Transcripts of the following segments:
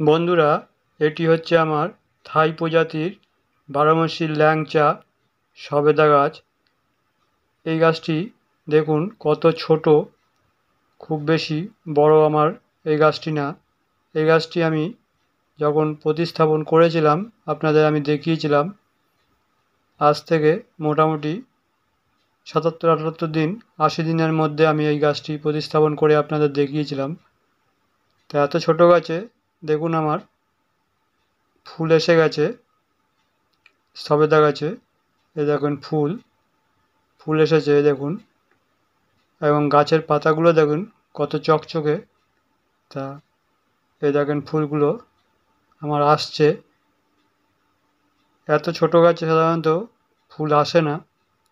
বন্ধুরা, এটি হচ্ছে আমার থাই প্রজাতির বারোমাসি ল্যাংচা সবেদা গাছ। এই গাছটি দেখুন কত ছোট, খুব বেশি বড় আমার এই গাছটি না। এই গাছটি আমি যখন প্রতিস্থাপন করেছিলাম আপনাদের আমি দেখিয়েছিলাম। আজ থেকে মোটামুটি ৭৭-৭৮ দিন, ৮০ দিনের মধ্যে আমি এই গাছটি প্রতিস্থাপন করে আপনাদের দেখিয়েছিলাম। তো এত ছোট গাছে দেখুন আমার ফুল এসে গেছে সবেদা গাছে। এই দেখুন ফুল এসেছে, এই দেখুন। এবং গাছের পাতাগুলো দেখুন কত চকচকে। তা এই দেখেন ফুলগুলো আমার আসছে। এত ছোট গাছে সাধারণত ফুল আসে না,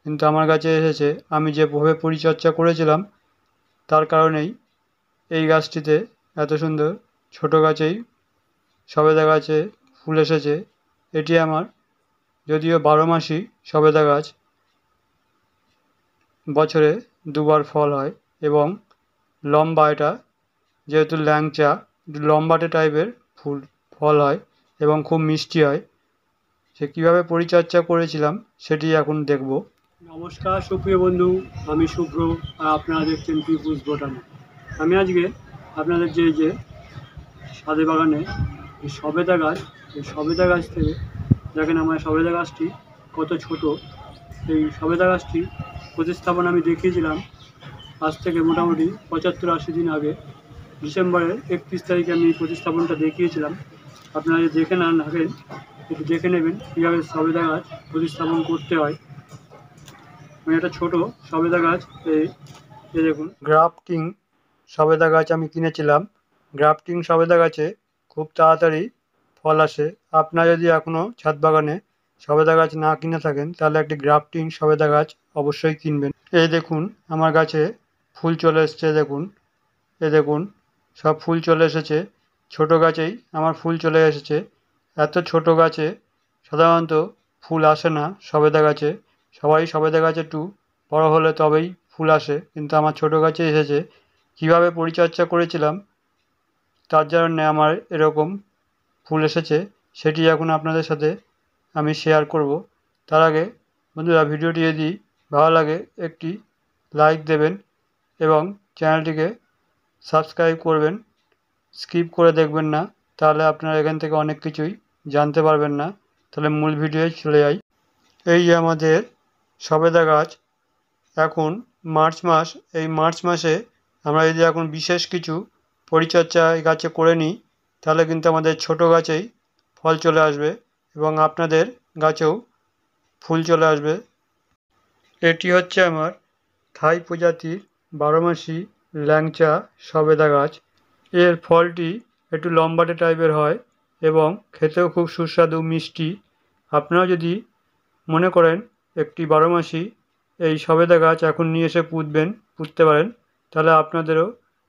কিন্তু আমার গাছে এসেছে। আমি যেভাবে পরিচর্যা করেছিলাম তার কারণেই এই গাছটিতে এত সুন্দর ছোট গাছেই সবেদা গাছে ফুল এসেছে। এটি আমার যদিও ১২ মাসই সবেদা গাছ, বছরে দুবার ফল হয় এবং লম্বা, এটা যেহেতু ল্যাংচা লম্বাটে টাইপের ফল হয় এবং খুব মিষ্টি হয়। সে কীভাবে পরিচর্যা করেছিলাম সেটি এখন দেখব। নমস্কার সুপ্রিয় বন্ধু, আমি শুভ্র আর আপনারা দেখছেন পিপুলস বোটানি। আমি আজকে আপনাদের যে ছাদে বাগানে এই সবেদা গাছ, এই সবেদা গাছ থেকে দেখেন আমার সবেদা গাছটি কত ছোট। এই সবেদা গাছটি প্রতিস্থাপন আমি দেখিয়েছিলাম আজ থেকে মোটামুটি ৭৫-৮০ দিন আগে। ডিসেম্বরের ৩১ তারিখে আমি এই প্রতিস্থাপনটা দেখিয়েছিলাম। আপনারা যদি দেখে না থাকেন একটু দেখে নেবেন কীভাবে সবেদা গাছ প্রতিস্থাপন করতে হয়। মানে একটা ছোট সবেদা গাছ, এই দেখুন। গ্রাফটিং সবেদা গাছ আমি কিনেছিলাম। গ্রাফটিং সবেদা গাছে খুব তাড়াতাড়ি ফল আসে। আপনারা যদি এখনও ছাদ বাগানে সবেদা গাছ না কিনে থাকেন তাহলে একটি গ্রাফটিং সবেদা গাছ অবশ্যই কিনবেন। এই দেখুন আমার গাছে ফুল চলে এসছে, দেখুন। এই দেখুন সব ফুল চলে এসেছে। ছোট গাছেই আমার ফুল চলে এসেছে। এত ছোট গাছে সাধারণত ফুল আসে না সবেদা গাছে। সবাই সবেদা গাছে একটু বড় হলে তবেই ফুল আসে, কিন্তু আমার ছোট গাছে এসেছে। কীভাবে পরিচর্যা করেছিলাম তার জন্যে আমার এরকম ফুল এসেছে, সেটি এখন আপনাদের সাথে আমি শেয়ার করব। তার আগে বন্ধুরা, ভিডিওটি যদি ভালো লাগে একটি লাইক দেবেন এবং চ্যানেলটিকে সাবস্ক্রাইব করবেন। স্কিপ করে দেখবেন না, তাহলে আপনারা এখান থেকে অনেক কিছুই জানতে পারবেন না। তাহলে মূল ভিডিওয় চলে যাই। এই যে আমাদের সবেদা গাছ, এখন মার্চ মাস। এই মার্চ মাসে আমরা যদি এখন বিশেষ কিছু পরিচর্যা এই গাছে করে নিই তাহলে কিন্তু আমাদের ছোট গাছেই ফল চলে আসবে এবং আপনাদের গাছেও ফুল চলে আসবে। এটি হচ্ছে আমার থাই প্রজাতির ১২ মাসি ল্যাংচা সবেদা গাছ। এর ফলটি একটু লম্বাটে টাইপের হয় এবং খেতেও খুব সুস্বাদু মিষ্টি। আপনারা যদি মনে করেন একটি ১২ মাসি এই সবেদা গাছ এখন নিয়ে এসে পুঁততে পারেন, তাহলে আপনাদেরও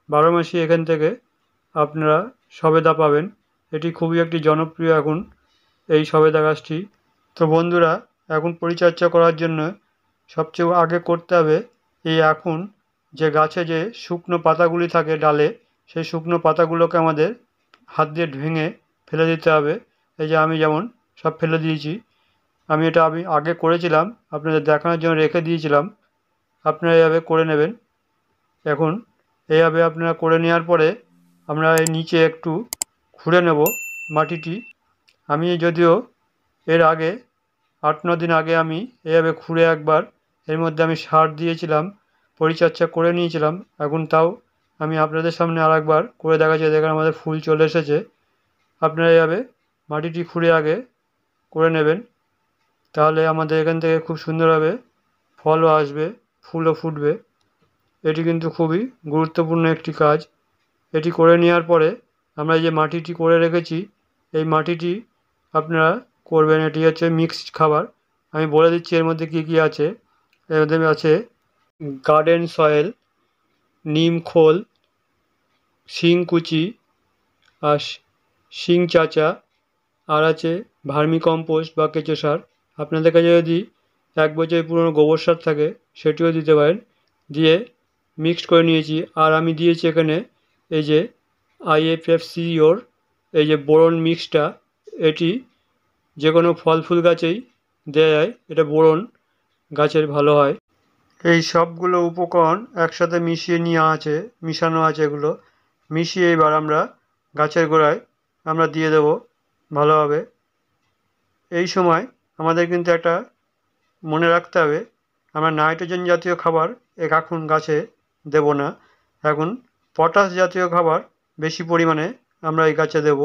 ১২ মাসই এখান থেকে আপনারা সবেদা পাবেন। এটি খুবই একটি জনপ্রিয় এখন এই সবেদা গাছটি। তো বন্ধুরা, এখন পরিচর্যা করার জন্য সবচেয়ে আগে করতে হবে এই এখন যে গাছে যে শুকনো পাতাগুলি থাকে ডালে, সেই শুকনো পাতাগুলোকে আমাদের হাত দিয়ে ভেঙে ফেলে দিতে হবে। এই যে আমি যেমন সব ফেলে দিয়েছি। আমি আগে করেছিলাম, আপনাদের দেখানোর জন্য রেখে দিয়েছিলাম। আপনারা এইভাবে করে নেবেন। এখন এইভাবে আপনারা করে নেওয়ার পরে আমরা এই নিচে একটু খুঁড়ে নেব মাটিটি। আমি যদিও এর আগে ৮-৯ দিন আগে আমি এইভাবে খুঁড়ে একবার এর মধ্যে আমি সার দিয়েছিলাম, পরিচর্যা করে নিয়েছিলাম। এখন তাও আমি আপনাদের সামনে আরেকবার করে দেখাচ্ছি। দেখেন আমাদের ফুল চলে এসেছে। আপনারা এইভাবে মাটিটি খুঁড়ে আগে করে নেবেন, তাহলে আমাদের এখান থেকে খুব সুন্দরভাবে ফলও আসবে, ফুলও ফুটবে। এটি কিন্তু খুবই গুরুত্বপূর্ণ একটি কাজ। এটি করে নেওয়ার পরে আমরা যে মাটিটি করে রেখেছি এই মাটিটি আপনারা করবেন। এটি হচ্ছে মিক্সড খাবার। আমি বলে দিচ্ছি এর মধ্যে কী কী আছে। এর মধ্যে আছে গার্ডেন সয়েল, নিম খোল, শিংকুচি আর শিং চাচা, আর আছে ভার্মি কম্পোস্ট বা কেঁচো সার। আপনাদের কাছে যদি ১ বছরের পুরনো গোবর সার থাকে সেটিও দিতে পারেন। দিয়ে মিক্সড করে নিয়েছি। আর আমি দিয়েছি এখানে এই যে IFFC এই যে বোরন মিক্সটা, এটি যে কোনো ফল ফুল গাছেই দেওয়া যায়, এটা বোরন গাছের ভালো হয়। এই সবগুলো উপকরণ একসাথে মিশানো আছে, এগুলো মিশিয়ে এবার আমরা গাছের গোড়ায় আমরা দিয়ে দেব ভালোভাবে। এই সময় আমাদের কিন্তু একটা মনে রাখতে হবে, আমরা নাইট্রোজেন জাতীয় খাবার এখন গাছে দেব না, এখন পটাশ জাতীয় খাবার বেশি পরিমাণে আমরা এই গাছে দেব।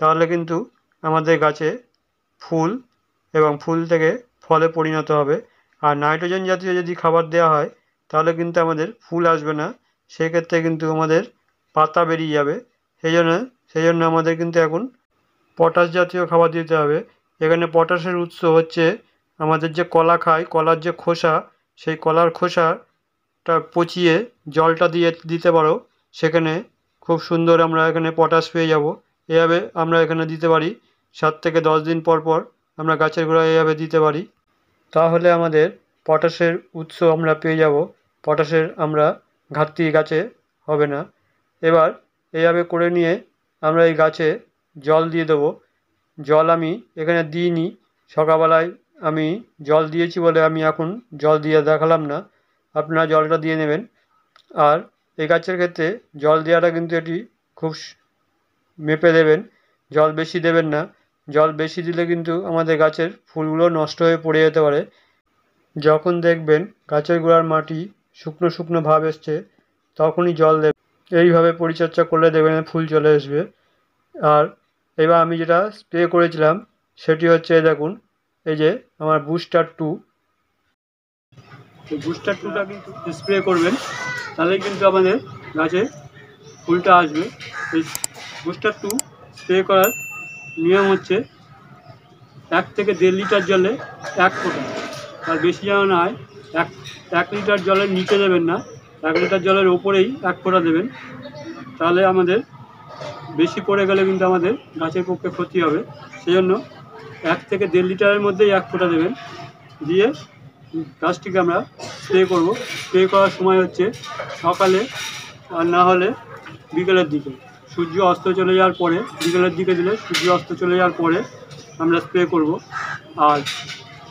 তাহলে কিন্তু আমাদের গাছে ফুল এবং ফুল থেকে ফলে পরিণত হবে। আর নাইট্রোজেন জাতীয় যদি খাবার দেওয়া হয় তাহলে কিন্তু আমাদের ফুল আসবে না, সেক্ষেত্রে কিন্তু আমাদের পাতা বেরিয়ে যাবে। সেই জন্য আমাদের কিন্তু এখন পটাশ জাতীয় খাবার দিতে হবে। এখানে পটাশের উৎস হচ্ছে আমাদের যে কলা খাই, কলার যে খোসা, সেই কলার খোসাটা পচিয়ে জলটা দিয়ে দিতে পারো, সেখানে খুব সুন্দর আমরা এখানে পটাশ পেয়ে যাব। এভাবে আমরা এখানে দিতে পারি, 7 থেকে 10 দিন পর পর আমরা গাছের গোড়ায় এভাবে দিতে পারি। তাহলে আমাদের পটাশের উৎস আমরা পেয়ে যাব, পটাশের আমরা ঘাটতি গাছে হবে না। এবার এইভাবে করে নিয়ে আমরা এই গাছে জল দিয়ে দেবো। জল আমি এখানে দিইনি, সকালবেলায় আমি জল দিয়েছি বলে আমি এখন জল দিয়ে দেখালাম না, আপনারা জলটা দিয়ে নেবেন। আর এই গাছের ক্ষেত্রে জল দেওয়াটা কিন্তু এটি খুব মেপে দেবেন, জল বেশি দেবেন না। জল বেশি দিলে কিন্তু আমাদের গাছের ফুলগুলো নষ্ট হয়ে পড়ে যেতে পারে। যখন দেখবেন গাছের গোড়ার মাটি শুকনো শুকনো ভাব এসছে, তখনই জল দেবেন। এইভাবে পরিচর্যা করলে দেখবেন ফুল চলে আসবে। আর এবার আমি যেটা স্প্রে করেছিলাম সেটি হচ্ছে, দেখুন এই যে আমার বুস্টার 2। এই বুস্টার টুটা কিন্তু স্প্রে করবেন, তাহলেই কিন্তু আমাদের গাছে ফুলটা আসবে। এই বুস্টার 2 স্প্রে করার নিয়ম হচ্ছে 1 থেকে 1.5 লিটার জলে 1 ফোঁটা, তার বেশি যেন না হয়। 1 লিটার জলের নিচে দেবেন না, 1 লিটার জলের ওপরেই 1 ফোঁটা দেবেন। তাহলে আমাদের বেশি পড়ে গেলে কিন্তু আমাদের গাছের পক্ষে ক্ষতি হবে। সেজন্য 1 থেকে 1.5 লিটারের মধ্যেই 1 ফোঁটা দেবেন, দিয়ে গাছটিকে আমরা স্প্রে করব। স্প্রে করার সময় হচ্ছে সকালে, আর না হলে বিকেলের দিকে, সূর্য অস্ত চলে যাওয়ার পরে। বিকেলের দিকে দিলে সূর্য অস্ত চলে যাওয়ার পরে আমরা স্প্রে করব। আর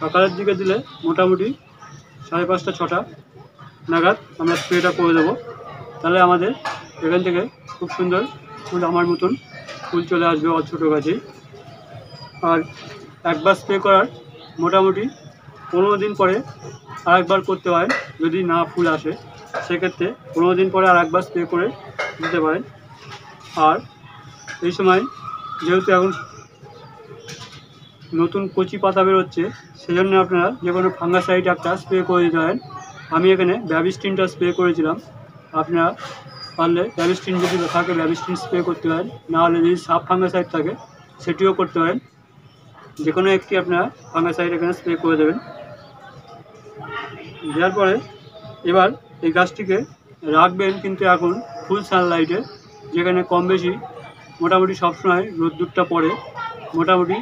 সকালের দিকে দিলে মোটামুটি 5:30-6টা নাগাদ আমরা স্প্রেটা করে দেবো। তাহলে আমাদের এখান থেকে খুব সুন্দর ফুল, আমার মতন ফুল চলে আসবে ছোটো গাছেই। আর একবার স্প্রে করার মোটামুটি 15 দিন পরে আরেকবার করতে পারেন। যদি না ফুল আসে সেক্ষেত্রে 15 দিন পরে আর একবার স্প্রে করে দিতে পারেন। আর এই সময় যেহেতু এখন নতুন কচি পাতা বেরোচ্ছে, সেজন্য আপনারা যে কোনো ফাঙ্গাসাইড একটা স্প্রে করে দিতে পারেন। আমি এখানে ব্যাবিস্টিনটা স্প্রে করেছিলাম, আপনারা পারলে ব্যাবিস্টিন যদি থাকে ব্যাবিস্টিন স্প্রে করতে পারেন, নাহলে যদি সাব ফাঙ্গাসাইড থাকে সেটিও করতে পারেন। যে কোনো একটি আপনারা ফাঙ্গাসাইড এখানে স্প্রে করে দেবেন। দেওয়ার পরে এবার এই গাছটিকে রাখবেন কিন্তু এখন ফুল সানলাইটে, যেখানে কম বেশি মোটামুটি সবসময় রোদ্দুরটা পড়ে, মোটামুটি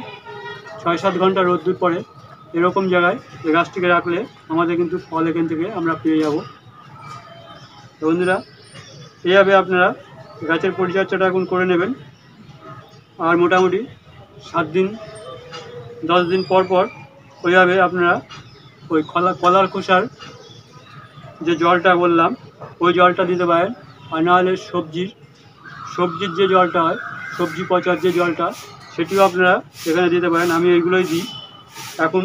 6-7 ঘন্টা রোদ্দুর পড়ে। এরকম জায়গায় এই গাছটিকে রাখলে আমাদের কিন্তু ফল এখান থেকে আমরা পেয়ে যাব। তো বন্ধুরা, এইভাবে আপনারা গাছের পরিচর্যাটা এখন করে নেবেন। আর মোটামুটি 7 দিন 10 দিন পর পর ওইভাবে আপনারা ওই কলার খোসার যে জলটা বললাম ওই জলটা দিতে পারেন। আর নাহলে সবজির যে জলটা হয়, সবজি পচার যে জলটা, সেটিও আপনারা এখানে দিতে পারেন। আমি এইগুলোই দিই এখন,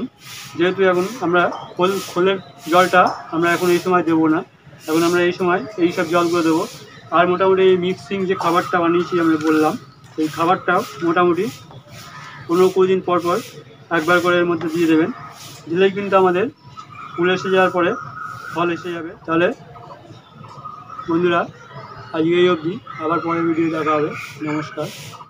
যেহেতু এখন আমরা খোলের জলটা আমরা এখন এই সময় দেবো না, এখন আমরা এই সময় এই সব জলগুলো দেবো। আর মোটামুটি এই মিক্সিং যে খাবারটা বানিয়েছি আমি বললাম, এই খাবারটাও মোটামুটি 15-20 দিন পর পর একবার করে এর মধ্যে দিয়ে দেবেন। দিলেই কিন্তু আমাদের ফুল এসে যাওয়ার পরে ফল এসে যাবে। তাহলে বন্ধুরা, আজকে এই অবধি, আবার পরের ভিডিও দেখা হবে। নমস্কার।